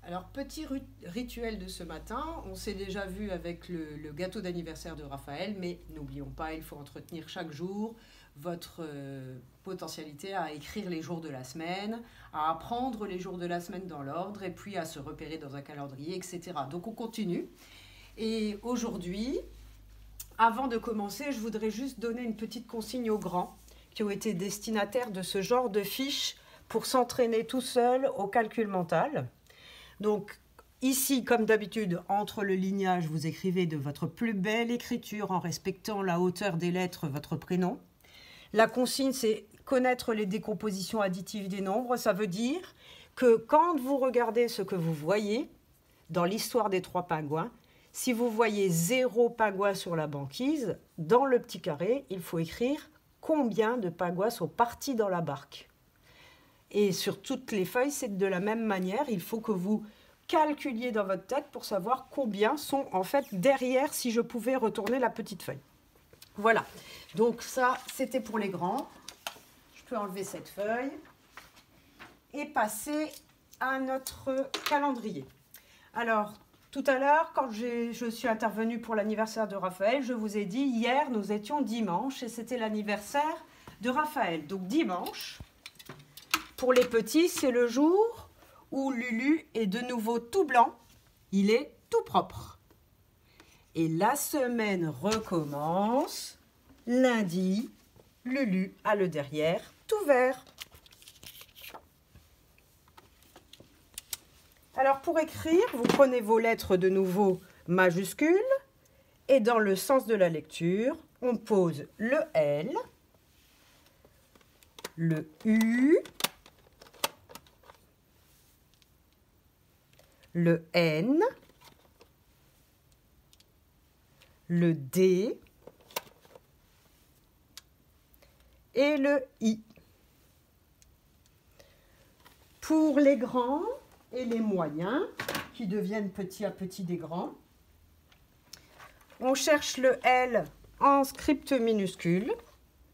Alors, petit rituel de ce matin, on s'est déjà vu avec le gâteau d'anniversaire de Raphaël, mais n'oublions pas, il faut entretenir chaque jour votre potentialité à écrire les jours de la semaine, à apprendre les jours de la semaine dans l'ordre et puis à se repérer dans un calendrier, etc. Donc on continue. Et aujourd'hui, avant de commencer, je voudrais juste donner une petite consigne aux grands qui ont été destinataires de ce genre de fiches pour s'entraîner tout seul au calcul mental. Donc, ici, comme d'habitude, entre le lignage, vous écrivez de votre plus belle écriture en respectant la hauteur des lettres votre prénom. La consigne, c'est connaître les décompositions additives des nombres. Ça veut dire que quand vous regardez ce que vous voyez dans l'histoire des 3 pingouins, si vous voyez 0 pingouin sur la banquise, dans le petit carré, il faut écrire combien de pingouins sont partis dans la barque. Et sur toutes les feuilles, c'est de la même manière. Il faut que vous calculiez dans votre tête pour savoir combien sont en fait derrière si je pouvais retourner la petite feuille. Voilà. Donc ça, c'était pour les grands. Je peux enlever cette feuille et passer à notre calendrier. Alors, tout à l'heure, quand je suis intervenue pour l'anniversaire de Raphaël, je vous ai dit, hier, nous étions dimanche et c'était l'anniversaire de Raphaël. Donc dimanche, pour les petits, c'est le jour où Lulu est de nouveau tout blanc. Il est tout propre. Et la semaine recommence. Lundi, Lulu a le derrière tout vert. Alors pour écrire, vous prenez vos lettres de nouveau majuscules et dans le sens de la lecture, on pose le L, le U, le N, le D et le I. Pour les grands et les moyens, qui deviennent petit à petit des grands, on cherche le L en script minuscule,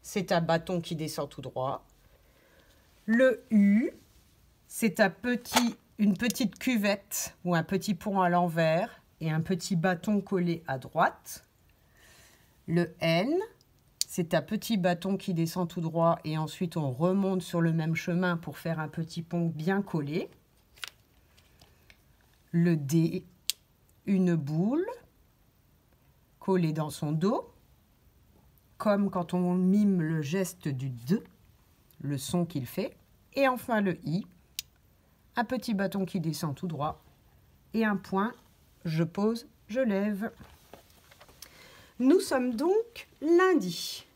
c'est un bâton qui descend tout droit. Le U, c'est une petite cuvette ou un petit pont à l'envers et un petit bâton collé à droite. Le N, c'est un petit bâton qui descend tout droit et ensuite on remonte sur le même chemin pour faire un petit pont bien collé. Le D, une boule collée dans son dos, comme quand on mime le geste du D, le son qu'il fait. Et enfin le I, un petit bâton qui descend tout droit et un point, je pose, je lève. Nous sommes donc lundi.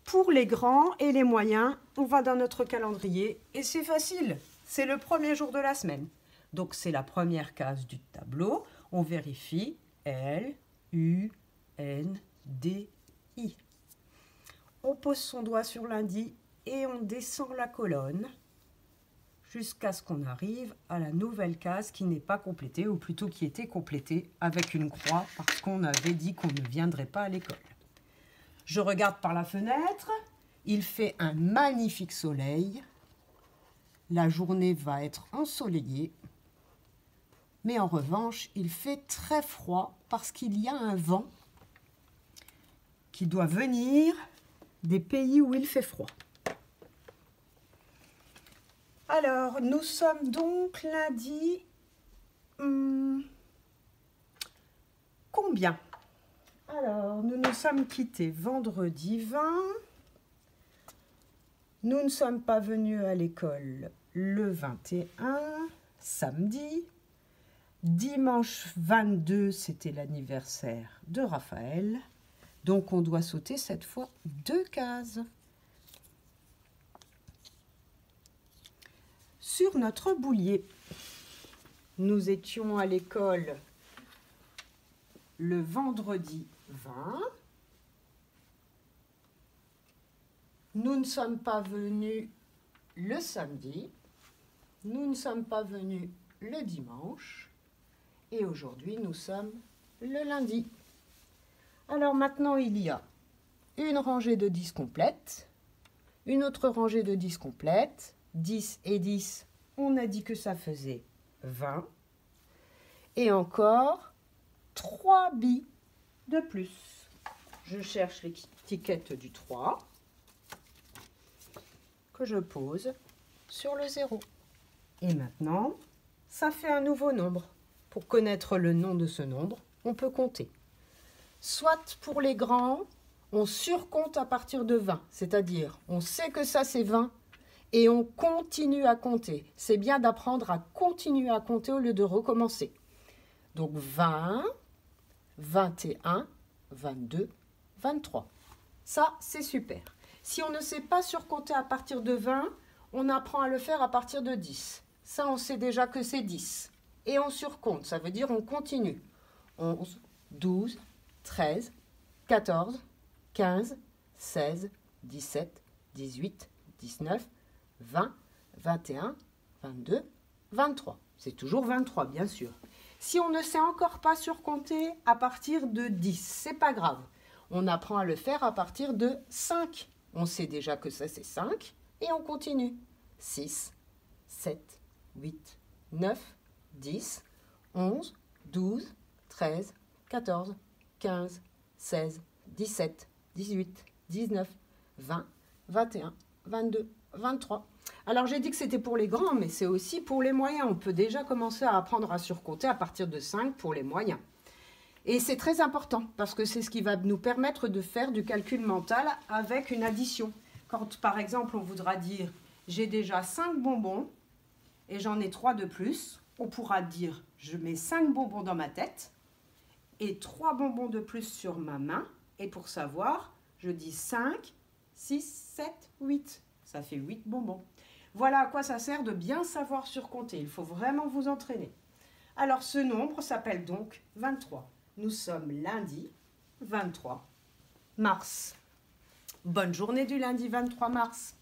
Pour les grands et les moyens, on va dans notre calendrier et c'est facile, c'est le premier jour de la semaine. Donc c'est la première case du tableau, on vérifie L, U, N, D, I. On pose son doigt sur lundi et on descend la colonne jusqu'à ce qu'on arrive à la nouvelle case qui n'est pas complétée, ou plutôt qui était complétée avec une croix parce qu'on avait dit qu'on ne viendrait pas à l'école. Je regarde par la fenêtre, il fait un magnifique soleil, la journée va être ensoleillée, mais en revanche, il fait très froid parce qu'il y a un vent qui doit venir des pays où il fait froid. Alors, nous sommes donc lundi. Combien? Alors, nous nous sommes quittés vendredi 20. Nous ne sommes pas venus à l'école le 21, samedi. Dimanche 22, c'était l'anniversaire de Raphaël. Donc, on doit sauter cette fois 2 cases. Sur notre boulier, nous étions à l'école le vendredi 20. Nous ne sommes pas venus le samedi. Nous ne sommes pas venus le dimanche. Et aujourd'hui, nous sommes le lundi. Alors maintenant, il y a une rangée de 10 complètes, une autre rangée de 10 complètes, 10 et 10, on a dit que ça faisait 20. Et encore 3 billes de plus. Je cherche l'étiquette du 3 que je pose sur le 0. Et maintenant, ça fait un nouveau nombre. Pour connaître le nom de ce nombre, on peut compter. Soit pour les grands, on surcompte à partir de 20, c'est-à-dire on sait que ça c'est 20 et on continue à compter. C'est bien d'apprendre à continuer à compter au lieu de recommencer. Donc 20, 21, 22, 23. Ça, c'est super. Si on ne sait pas surcompter à partir de 20, on apprend à le faire à partir de 10. Ça, on sait déjà que c'est 10. Et on surcompte, ça veut dire on continue. 11, 12, 13, 14, 15, 16, 17, 18, 19, 20, 21, 22, 23. C'est toujours 23, bien sûr. Si on ne sait encore pas surcompter à partir de 10, c'est pas grave. On apprend à le faire à partir de 5. On sait déjà que ça c'est 5 et on continue. 6, 7, 8, 9, 10, 11, 12, 13, 14, 15, 16, 17, 18, 19, 20, 21, 22, 23. Alors j'ai dit que c'était pour les grands, mais c'est aussi pour les moyens. On peut déjà commencer à apprendre à surcompter à partir de 5 pour les moyens. Et c'est très important parce que c'est ce qui va nous permettre de faire du calcul mental avec une addition. Quand par exemple on voudra dire j'ai déjà 5 bonbons et j'en ai 3 de plus, on pourra dire je mets 5 bonbons dans ma tête et 3 bonbons de plus sur ma main. Et pour savoir, je dis 5, 6, 7, 8. Ça fait 8 bonbons. Voilà à quoi ça sert de bien savoir surcompter. Il faut vraiment vous entraîner. Alors ce nombre s'appelle donc 23. Nous sommes lundi 23 mars. Bonne journée du lundi 23 mars.